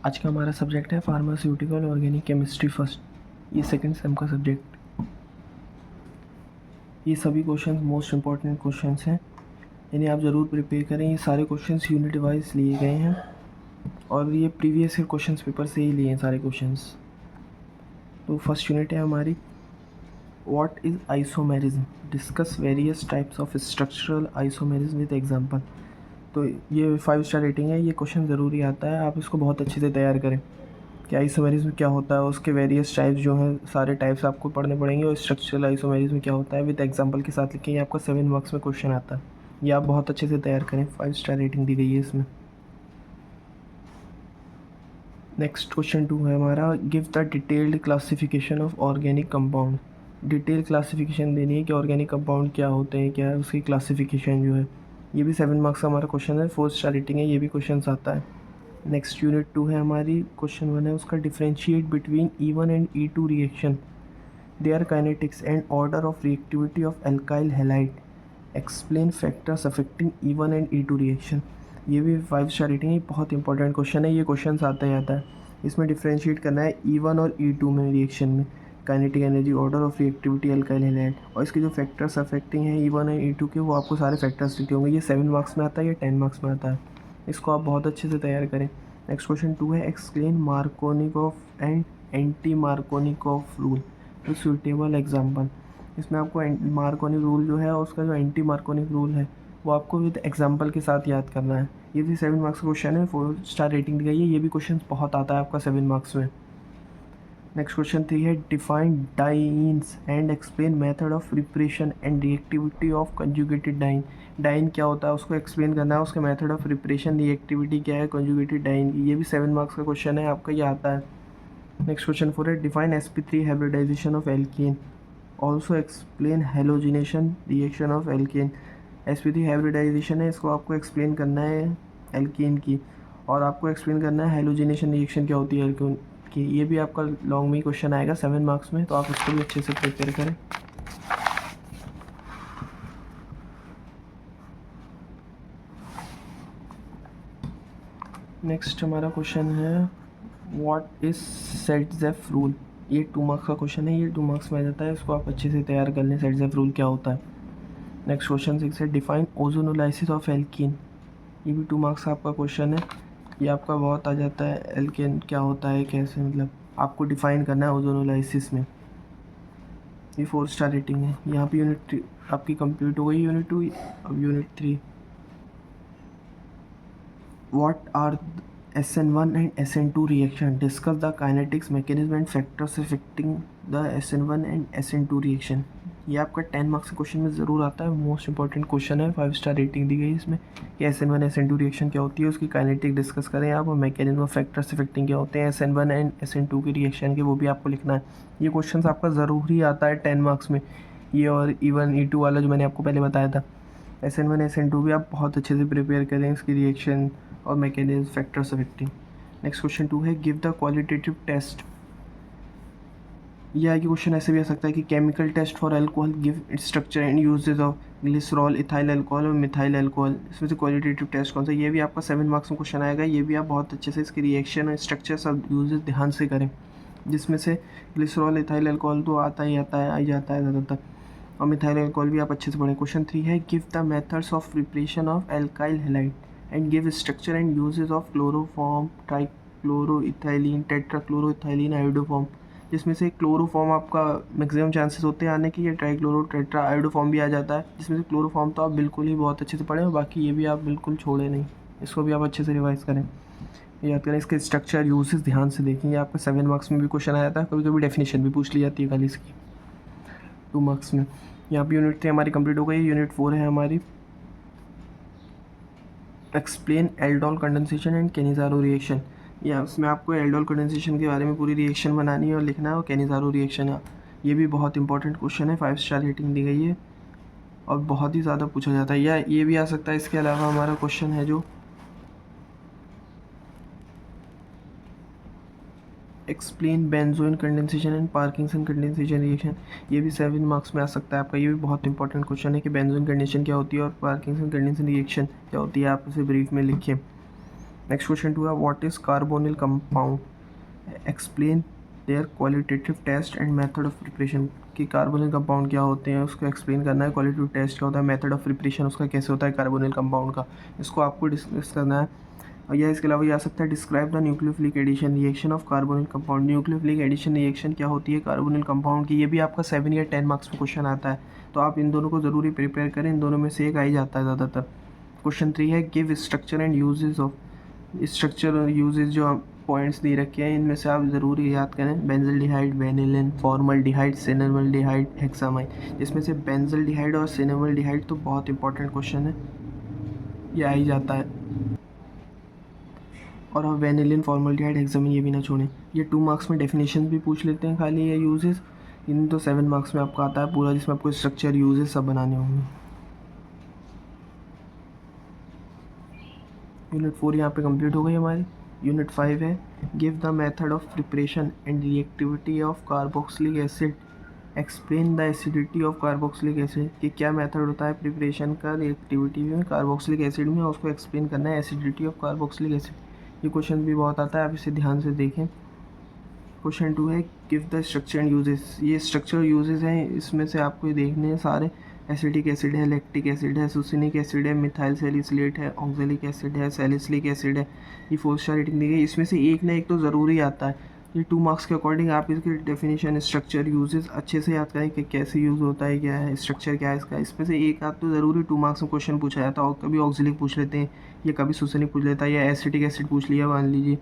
आज का हमारा सब्जेक्ट है फार्मास्यूटिकल ऑर्गेनिक केमिस्ट्री फर्स्ट, ये सेकंड सेम का सब्जेक्ट। ये सभी क्वेश्चंस मोस्ट इंपॉर्टेंट क्वेश्चंस हैं, इन्हें आप ज़रूर प्रिपेयर करें। ये सारे क्वेश्चंस यूनिट वाइज लिए गए हैं और ये प्रीवियस ईयर क्वेश्चंस पेपर से ही लिए हैं सारे क्वेश्चंस। तो फर्स्ट यूनिट है हमारी what is isomerism, discuss various types of structural isomerism with example. तो ये 5 स्टार रेटिंग है, ये क्वेश्चन ज़रूरी आता है, आप इसको बहुत अच्छे से तैयार करें कि आइसोमेरिज्म क्या होता है, उसके वेरियस टाइप्स जो हैं सारे टाइप्स आपको पढ़ने पड़ेंगे, और स्ट्रक्चरल आइसोमेरिज्म क्या होता है विद एग्जांपल के साथ लिखें। ये आपका 7 मार्क्स में क्वेश्चन आता है, ये आप बहुत अच्छे से तैयार करें। 5 स्टार रेटिंग दी गई है इसमें। नेक्स्ट क्वेश्चन 2 है हमारा, give the detailed classification of organic compound. Detail classification देनी है कि ऑर्गेनिक कंपाउंड क्या होते हैं, क्या है उसकी क्लासिफिकेशन जो है। ये भी 7 मार्क्स का हमारा क्वेश्चन है, 4 स्टार रेटिंग है, ये भी क्वेश्चन आता है। नेक्स्ट यूनिट 2 है हमारी, क्वेश्चन 1 है उसका, differentiate between E1 and E2 reaction, their kinetics and order of reactivity of alkyl halide, explain factors affecting E1 and E2 reaction. ये भी 5 स्टार रेटिंग है, बहुत इंपॉर्टेंट क्वेश्चन है, ये क्वेश्चन आता ही आता है। इसमें डिफरेंशिएट करना है E1 और E2 में रिएक्शन में, kinetic energy, order of reactivity alkyl halide, और इसके जो फैक्टर्स अफेक्टिंग हैं E1 और E2 के, वो आपको सारे फैक्टर्स लिखे होंगे। ये 7 मार्क्स में आता है, ये 10 मार्क्स में आता है, इसको आप बहुत अच्छे से तैयार करें। नेक्स्ट क्वेश्चन 2 है, explain Markovnikov and anti Markovnikov rule with suitable example. इसमें आपको मार्कोनिक रूल जो है और उसका जो एंटी मार्कोनिक रूल है वो आपको विद एग्जांपल के साथ याद करना है। ये भी 7 मार्क्स का क्वेश्चन है, 4 स्टार रेटिंग दी गई है, ये भी क्वेश्चन बहुत आता है आपका 7 मार्क्स में। नेक्स्ट क्वेश्चन 3 है, define dienes and explain method of preparation and reactivity of conjugated diene. Diene क्या होता है उसको एक्सप्लेन करना है, उसका मेथड ऑफ प्रिपरेशन, रिएक्टिविटी क्या है कंजुगेटेड डाइन की। ये भी 7 मार्क्स का क्वेश्चन है आपका, ये आता है। नेक्स्ट क्वेश्चन 4 है, define sp3 hybridization of alkane, also explain halogenation reaction of alkane. sp3 hybridization है, इसको आपको एक्सप्लेन करना है एल्केन की, और आपको एक्सप्लेन करना है हेलोजिनेशन रिएक्शन क्या होती है एल्केन की। ये भी आपका लॉन्ग में क्वेश्चन आएगा 7 मार्क्स में, तो आप इसको भी अच्छे से प्रिपेयर करें। नेक्स्ट हमारा क्वेश्चन है, व्हाट इज सेट-ज़ेफ रूल। ये 2 मार्क्स का क्वेश्चन है, ये 2 मार्क्स में आ जाता है, इसको आप अच्छे से तैयार कर लें, सेट-ज़ेफ रूल क्या होता है। नेक्स्ट क्वेश्चन 6 है, डिफाइन ओजोनोलाइसिस ऑफ एल्कीन। ये भी 2 मार्क्स का आपका क्वेश्चन है, ये आपका बहुत आ जाता है, एल्केन क्या होता है, कैसे, मतलब आपको डिफाइन करना है ओजोनोलाइसिस में। ये 4 स्टार रेटिंग है। यहाँ पे यूनिट 3 आपकी कंप्लीट हो गई, यूनिट 2। अब unit 3, what are SN1 and SN2 reaction, discuss the kinetics mechanism and factors affecting the SN1 and SN2 reaction. ये आपका 10 मार्क्स के क्वेश्चन में ज़रूर आता है, मोस्ट इंपॉर्टेंट क्वेश्चन है, 5 स्टार रेटिंग दी गई है इसमें कि SN1 SN2 रिएक्शन क्या होती है, उसकी काइनेटिक डिस्कस करें आप, और मैकेनिज्म और फैक्टर्स अफेक्टिंग क्या होते हैं SN1 एंड SN2 की रिएक्शन के, वो भी आपको लिखना है। ये क्वेश्चन आपका ज़रूर ही आता है 10 मार्क्स में, ये और E1 E2 वाला जो मैंने आपको पहले बताया था। SN1 SN2 भी आप बहुत अच्छे से प्रिपेयर करें, इसकी रिएक्शन और mechanism factors affecting. Next question 2 है, गिव द क्वालिटेटिव टेस्ट। यह आगे क्वेश्चन ऐसे भी आ सकता है कि chemical test for alcohol, give structure and uses of glycerol, ethyl alcohol और मिथाइल अल्कोहल। इसमें से क्वालिटेटिव टेस्ट कौन सा, ये भी आपका 7 मार्क्स में क्वेश्चन आएगा, ये भी आप बहुत अच्छे से इसकी रिएक्शन और स्ट्रक्चर सब यूजेज ध्यान से करें, जिसमें से ग्लिसरॉल, इथाइल अल्कोहल तो आता ही आता है, आ जाता है ज़्यादातर, और मिथाइल अल्कोहल भी आप अच्छे से पढ़ें। क्वेश्चन 3 है, give the methods of preparation of alkyl halide and give structure and uses of chloroform, trichloroethylene, tetrachloroethylene, iodoform. जिसमें से क्लोरोफॉर्म आपका मैक्सिमम चांसेस होते हैं आने की, ये ट्राइक्लोरो, टेट्रा, आयोडोफॉर्म भी आ जाता है, जिसमें से क्लोरोफॉर्म तो आप बिल्कुल ही बहुत अच्छे से पढ़ें, और बाकी ये भी आप बिल्कुल छोड़ें नहीं, इसको भी आप अच्छे से रिवाइज करें, याद करें, इसके स्ट्रक्चर यूजेस ध्यान से देखेंगे। आपका 7 मार्क्स में भी क्वेश्चन आया था, कभी कभी डेफिनेशन भी पूछ ली जाती है खाली इसकी 2 मार्क्स में। यहाँ पे यूनिट 3 हमारी कंप्लीट हो गई, यूनिट 4 है हमारी, explain aldol condensation and Cannizzaro reaction. या उसमें आपको एल्डोल कंडेंसेशन के बारे में पूरी रिएक्शन बनानी है और लिखना है, और कैनिज़ारो रिएक्शन है, ये भी बहुत इंपॉर्टेंट क्वेश्चन है, 5 स्टार रेटिंग दी गई है और बहुत ही ज़्यादा पूछा जाता है। या ये भी आ सकता है, इसके अलावा हमारा क्वेश्चन है जो explain benzoin condensation and Parkinson condensation reaction. ये भी 7 मार्क्स में आ सकता है आपका, ये भी बहुत इंपॉर्टेंट क्वेश्चन है कि बेंजोइन कंडेंसेशन क्या होती है और पार्किंसन कंडेंसेशन रिएक्शन क्या होती है, आप इसे ब्रीफ में लिखिए। नेक्स्ट क्वेश्चन 2 है what is carbonyl compound, explain their qualitative test and method of preparation. कि कार्बोनिल कंपाउंड क्या होते हैं उसको एक्सप्लेन करना है, क्वालिटेटिव टेस्ट क्या होता है, मेथड ऑफ प्रिपरेशन उसका कैसे होता है कार्बोनिल कंपाउंड का, इसको आपको डिस्कस करना है। और यह इसके अलावा ये आ सकता है describe the nucleophilic addition reaction of carbonyl compound. Nucleophilic addition reaction क्या होती है कार्बोनिल कंपाउंड की, ये भी आपका 7 या 10 मार्क्स में क्वेश्चन आता है, तो आप इन दोनों को ज़रूरी प्रिपेयर करें, इन दोनों में से एक आ ही जाता है ज़्यादातर। क्वेश्चन 3 है give structure and uses of, structure uses जो आप पॉइंट्स दे रखे हैं इनमें से आप ज़रूर याद करें, बेंजल्डिहाइड, वेनिलिन, फॉर्मल्डिहाइड, सिनेमल्डिहाइड, हेक्सामाइन। इसमें से बेंजल्डिहाइड और सिनेमल्डिहाइड तो बहुत इंपॉर्टेंट क्वेश्चन है, ये आ ही जाता है। और आप वेनिलिन, फॉर्मल्डिहाइड, हेक्सामाइन ये भी ना छोड़ें। ये 2 मार्क्स में डेफिनेशन भी पूछ लेते हैं खाली, या यूजेस, इन तो 7 मार्क्स में आपका आता है पूरा, जिसमें आपको स्ट्रक्चर यूजेस सब बनाने होंगे। यूनिट 4 यहाँ पे कंप्लीट हो गई हमारी। यूनिट 5 है give the method of preparation and reactivity of carboxylic acid, explain the acidity of carboxylic acid. कि क्या मेथड होता है प्रिपरेशन का रिएक्टिविटी में कार्बोक्सिलिक एसिड में, उसको एक्सप्लेन करना है, एसिडिटी ऑफ कार्बोक्सिलिक एसिड। ये क्वेश्चन भी बहुत आता है, आप इसे ध्यान से देखें। क्वेश्चन 2 है give the structure and uses. ये स्ट्रक्चर यूजेस हैं, इसमें से आपको ये देखने हैं सारे। एसिटिक एसिड है, लैक्टिक एसिड है, सुसिनिक एसिड है, मिथाइल सैलिसिलेट है, ऑक्जेलिक एसिड है, सैलिसिलिक एसिड है। ये 4 स्टार रेटिंग दी गई, इसमें से एक ना एक तो ज़रूरी आता है। ये 2 मार्क्स के अकॉर्डिंग आप इसकी डेफिनेशन, स्ट्रक्चर, यूजेस अच्छे से याद करें कि कैसे यूज़ होता है, क्या है स्ट्रक्चर, क्या है इसका। इसमें से एक आध तो ज़रूरी 2 मार्क्स में क्वेश्चन पूछा जाता है, और कभी ऑक्जेलिक पूछ लेते हैं, या कभी सुसिनिक पूछ लेता है, या एसिटिक एसिड पूछ लिया मान लीजिए,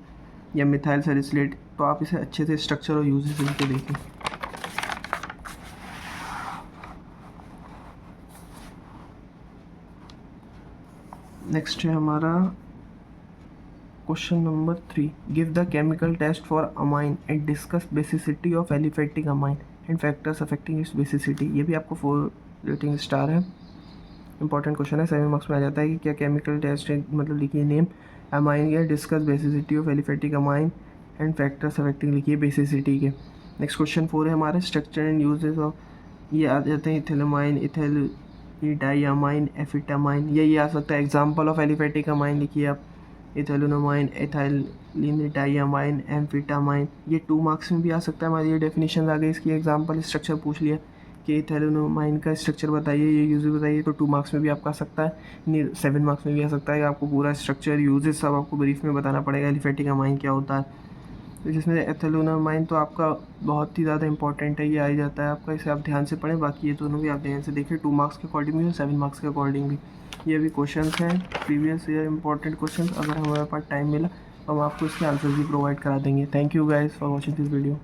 या मिथाइल सैलिसिलेट। तो आप इसे अच्छे से स्ट्रक्चर और यूजेस इनके देखें। नेक्स्ट है हमारा question number 3 give the chemical test for amine and discuss basicity of aliphatic amine and factors affecting its basicity. ये भी आपको 4 रेटिंग स्टार है, इंपॉर्टेंट क्वेश्चन है, 7 मार्क्स में आ जाता है कि क्या केमिकल टेस्ट है, मतलब लिखिए नेम अमाइन या discuss basicity of aliphatic amine and factors affecting, लिखिए बेसिसिटी के। नेक्स्ट क्वेश्चन 4 है हमारे स्ट्रक्चर एंड यूजेस ऑफ, ये आ जाते हैं इथिलमाइन, इथिल, डाइअमाइन, एफिटामाइन, ये आ सकता है। एग्जाम्पल ऑफ एलिफेटिक अमाइन लिखिए आप, इथैलोनामाइन, एथाइलिन, डाइअमाइन, एम्फिटामाइन। ये 2 मार्क्स में भी आ सकता है हमारी, ये डेफिनेशन आ गई, इसकी एग्जाम्पल स्ट्रक्चर पूछ लिया कि इथैलोनामाइन का स्ट्रक्चर बताइए, ये यूजेस बताइए, तो 2 मार्क्स में भी आपका आ सकता है, 7 मार्क्स में भी आ सकता है। आपको पूरा स्ट्रक्चर, यूजेस सब आपको ब्रीफ में बताना पड़ेगा, एलिफेटिक अमाइन क्या होता है। तो जिसमें एथैलोनामाइन तो आपका बहुत ही ज़्यादा इंपॉर्टेंट है, ये आ ही जाता है आपका, इसे आप ध्यान से पढ़ें। बाकी ये दोनों भी आप ध्यान से देखिए, 2 मार्क्स के अकॉर्डिंग भी और 7 मार्क्स के अकॉर्डिंग भी। ये भी क्वेश्चंस हैं प्रीवियस ईयर इंपॉर्टेंट क्वेश्चंस, अगर हमारे पास टाइम मिला तो हम आपको इसके आंसर भी प्रोवाइड करा देंगे। Thank you guys for watching this video.